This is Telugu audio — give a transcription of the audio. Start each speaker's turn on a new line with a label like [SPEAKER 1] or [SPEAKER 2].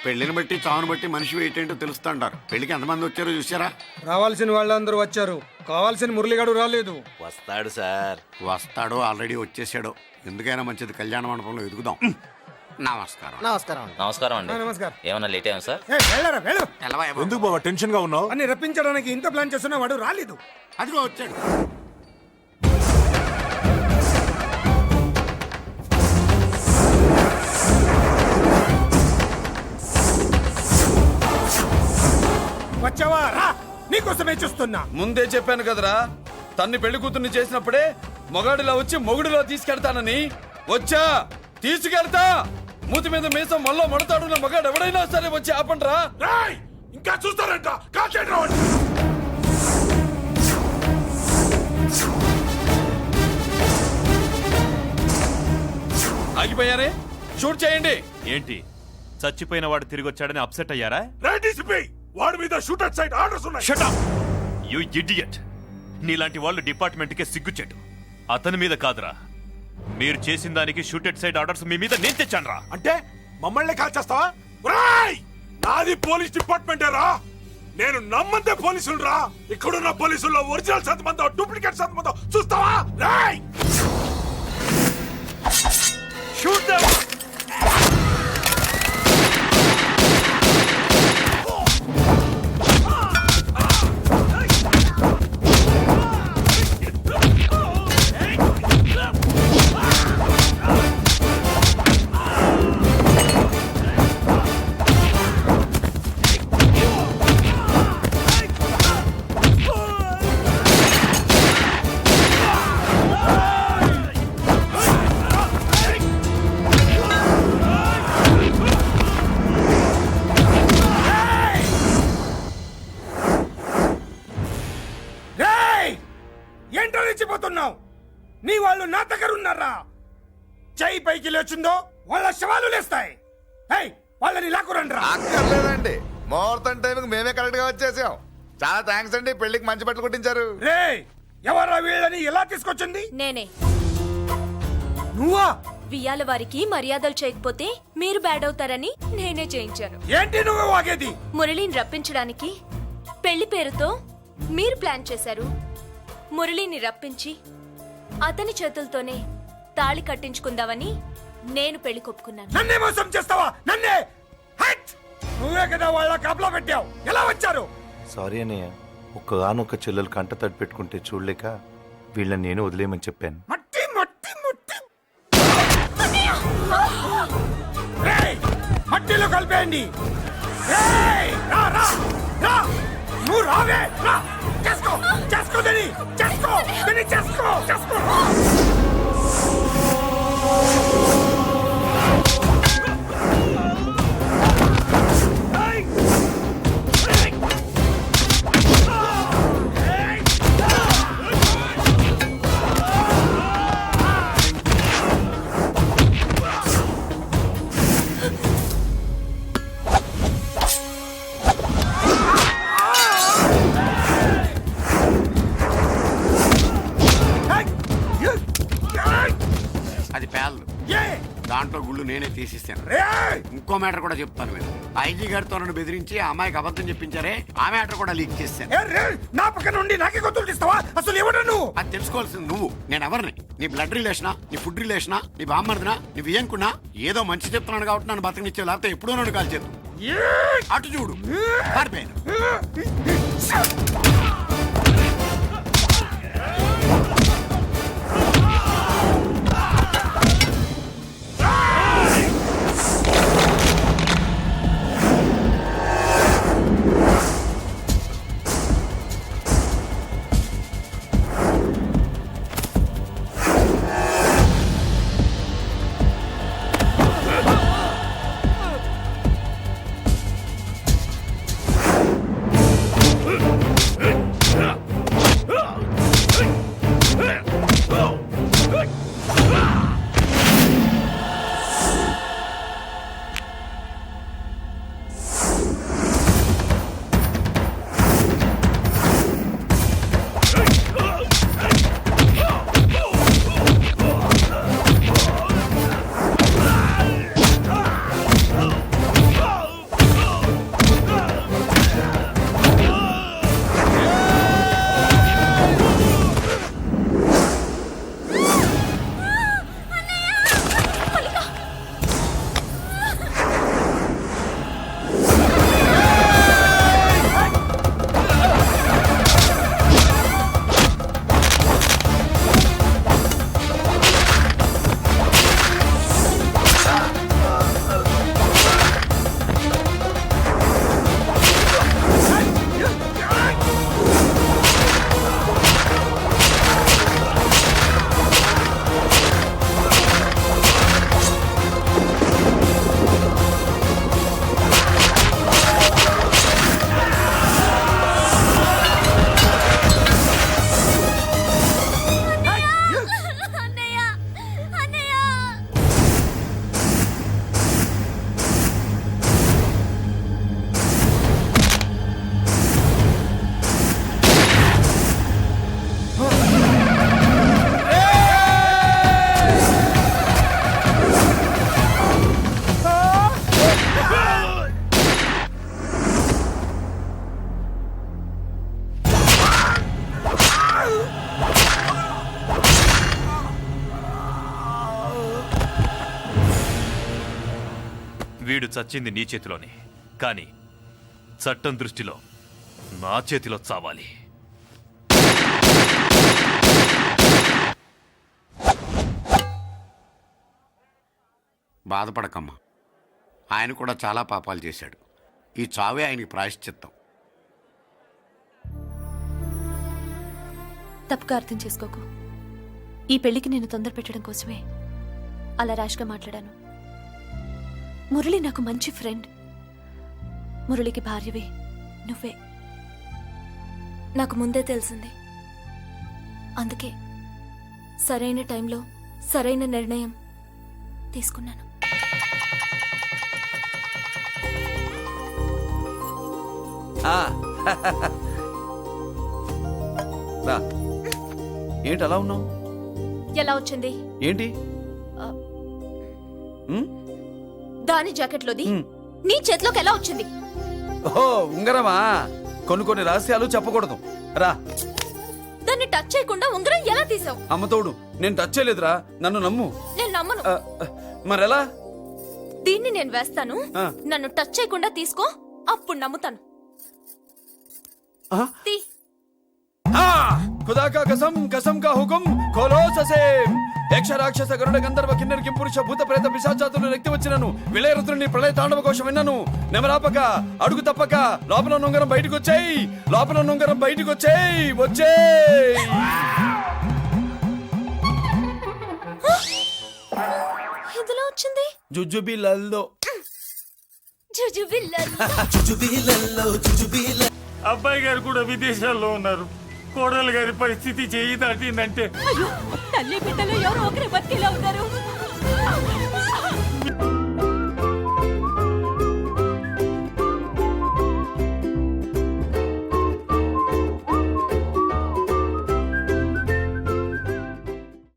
[SPEAKER 1] పెళ్లిని బట్టి చావును బట్టి మనిషి ఏంటంటో తెలుస్తుంటారు. పెళ్లికి ఎంతమంది వచ్చారో చూసారా?
[SPEAKER 2] రావాల్సిన వాళ్ళందరూ వచ్చారు, కావాల్సిన మురళిగాడు రాలేదు.
[SPEAKER 3] వస్తాడు సార్.
[SPEAKER 1] వస్తాడో ఆల్రెడీ వచ్చేసాడో. ఎందుకైనా మంచిది కళ్యాణ మండపంలో ఎదుగుదాం. నమస్కారం.
[SPEAKER 2] నమస్కారం.
[SPEAKER 4] నమస్కారం అండి.
[SPEAKER 2] నమస్కారం.
[SPEAKER 4] ఏమన్నా లేట్ అయ్యాం సార్?
[SPEAKER 2] వెళ్ళరా వెళ్ళు.
[SPEAKER 1] ఎలవా ఏమో.
[SPEAKER 5] ఎందుకు బాబా టెన్షన్ గా ఉన్నావు?
[SPEAKER 2] అన్ని రప్పించడానికి ఇంత ప్లాన్ చేస్తున్నా వాడు రాలేదు.
[SPEAKER 1] అదిగో వచ్చాడు.
[SPEAKER 2] వచ్చావా? రా, నీకోసమే చూస్తున్నా.
[SPEAKER 6] ముందే చెప్పాను కదరా, తన్ని పెళ్లి కూతుర్ని చేసినప్పుడే మొగాడిలా వచ్చి మొగుడిలో తీసుకెళ్తానని. వచ్చా, తీసుకెళ్తా. మూతి మీద మీసం మళ్ళా మడతాడున్న మగాడు ఎవడైనా సరే వచ్చి ఆపండ్రా.
[SPEAKER 5] ఇంకా చూస్తారంట.
[SPEAKER 6] ఆగిపోయానే, షూట్ చేయండి.
[SPEAKER 7] ఏంటి చచ్చిపోయిన వాడు తిరిగి వచ్చాడని అప్సెట్ అయ్యారా?
[SPEAKER 5] వాడి మీద షూటర్ సైడ్ ఆర్డర్స్ ఉన్నాయి.
[SPEAKER 7] Shut up you idiot. నీలాంటి వాళ్ళు డిపార్ట్మెంట్ కే సిగ్గుచెట్టు. అతని మీద కాదురా, మీరు చేసిన దానికి షూటెడ్ సైడ్ ఆర్డర్స్ మీ మీద నేను తెచ్చానురా.
[SPEAKER 5] అంటే మమ్మల్ని కాల్ చేస్తావా? రాయ్, నాది పోలీస్ డిపార్ట్మెంటే రా. నేను నమ్మంతే పోలీసులు రా. ఇక్కడున్న పోలీసుల్లో ఒరిజినల్ సత్మంతో డూప్లికేట్ సత్మంతో చూస్తావా? రాయ్, షూట్ దెమ్.
[SPEAKER 2] ఏంటో రెచ్చిపోతున్నావు? నీ వాళ్ళు నా దగ్గర ఉన్నారా? చెయ్యి పైకి లేచిందో వాళ్ళ శవాలు లేస్తాయి. వాళ్ళని లాక్కురండి రా.
[SPEAKER 3] అక్కర్లేదండి, ముహూర్తం టైంకి మేమే కరెక్ట్ గా వచ్చేసాం. చాలా థ్యాంక్స్ అండి, పెళ్లికి మంచి బట్టలు కుట్టించారు.
[SPEAKER 2] రే, ఎవరా వీళ్ళని ఎలా తీసుకొచ్చింది?
[SPEAKER 8] నేనే.
[SPEAKER 2] నువ్వా?
[SPEAKER 8] వియ్యాల వారికి మర్యాదలు చేయకపోతే మీరు బ్యాడ్ అవుతారని నేనే చేయించాను.
[SPEAKER 2] ఏంటి నువ్వు వాగేది?
[SPEAKER 8] మురళిని రప్పించడానికి పెళ్లి పేరుతో మీరు ప్లాన్ చేశారు. మురళిని రప్పించి అతని చేతులతోనే తాళి కట్టించుకుందామని నేను పెళ్లి కొప్పుకున్నాను.
[SPEAKER 2] నన్నే మోసం చేస్తావా? నన్నే? హట్! నువ్వే కదా వాళ్ళ కాపలా పెట్టావు. ఎలా వచ్చారు?
[SPEAKER 9] సారీ అన్నయ్య, ఒక్కగానొక్క చెల్లెలు కంట తడి పెట్టుకుంటే చూడలేక వీళ్ళని నేను వదిలేయమని చెప్పాను.
[SPEAKER 2] మట్టి మట్టి మట్టి రేయ్, మట్టిలో కలిపేయండి. రేయ్, రా రా రా, నువ్వు రావే. రా, చేసుకో చేసుకో దీని, చేసుకో దీని, చేసుకో చేసుకో.
[SPEAKER 1] అది పేలదు. దాంట్లో గుళ్ళు నేనే తీసిస్తాను. ఇంకో మ్యాటర్ కూడా చెప్తాను. మీరు ఐజీ గారితో నన్ను బెదిరించి ఆ అమ్మాయికి అబద్ధం చెప్పించారే, ఆ మ్యాటర్ కూడా లీక్ చేస్తాను.
[SPEAKER 2] నా పక్కన ఉండి నాకే గొంతులు తీస్తావా? అసలు ఎవడు నువ్వు?
[SPEAKER 1] అది తెలుసుకోవాల్సింది నువ్వు. నేను ఎవరిని? నీ బ్లడ్ రిలేషనా, నీ ఫుడ్ రిలేషనా, నీ బామ్మర్దినా, నీ వియ్యంకున్నా? ఏదో మంచి చెప్తున్నాను కాబట్టి నన్ను బతకనిచ్చే, లేకపోతే ఎప్పుడో నన్ను కాల్చేదు. అటు చూడు, పారిపోయాను.
[SPEAKER 7] వీడు చచ్చింది నీ చేతిలోనే, కానీ చట్టం దృష్టిలో నా చేతిలో చావాలి.
[SPEAKER 1] బాధపడకమ్మా, ఆయన కూడా చాలా పాపాలు చేశాడు. ఈ చావే ఆయనకి ప్రాయశ్చిత్తం.
[SPEAKER 4] తప్పుగా అర్థం చేసుకోకు. ఈ పెళ్లికి నేను తొందర పెట్టడం కోసమే అలా ర్యాష్గా మాట్లాడాను. మురళి నాకు మంచి ఫ్రెండ్. మురళికి భార్యవే నువ్వే.
[SPEAKER 8] నాకు ముందే తెలిసింది. అందుకే సరైన టైంలో సరైన నిర్ణయం తీసుకున్నాను.
[SPEAKER 6] రా. ఏంటి అలా ఉన్నావు?
[SPEAKER 8] ఎలా వచ్చింది?
[SPEAKER 6] ఏంటి?
[SPEAKER 8] దాని జాకెట్లోది నీ చేతిలోకి ఎలా వచ్చింది?
[SPEAKER 6] ఓహో, ఉంగరమా? కొన్ని రహస్యాలు చెప్పకూడదు. రా.
[SPEAKER 8] దాన్ని టచ్ చేయకుండా ఉంగరం ఎలా తీసావు?
[SPEAKER 6] అమ్మతోడు, నేను టచ్ చేయలేదురా, నన్ను నమ్ము.
[SPEAKER 8] నేను నమ్మను.
[SPEAKER 6] మరెలా?
[SPEAKER 8] దీన్ని నేను వేస్తాను,
[SPEAKER 6] ఆ.
[SPEAKER 8] నన్ను టచ్ చేయకుండా తీసుకో, అప్పుడు నమ్ముతాను. తీ.
[SPEAKER 6] ఖుదా కా కసం, కసం కా హుకుం, ఖోలో ససేం. యక్ష రాక్షస గరుడ గంధర్వ కిన్నెర కింపురుష భూత ప్రేత పిశాచాతులు రక్తి వచ్చినను విలయరుద్రుని ప్రళయ తాండవ కోశం విన్నాను. నెమరాపక అడుగు తప్పక లోపల నుంగరం బయటకు వచ్చేయి, లోపల నుంగరం బయటకు వచ్చేయి, వచ్చేయి.
[SPEAKER 8] ఇదిలా వచ్చింది
[SPEAKER 6] జుజుబిలల్లో.
[SPEAKER 2] అబ్బాయి గారు కూడా విదేశాల్లో ఉన్నారు. కోడలు గారి పరిస్థితి చేయి దాటిందంటే
[SPEAKER 4] అయ్యో, తల్లి బిడ్డలు ఎవరో ఒకరి బతికిలా ఉన్నారు.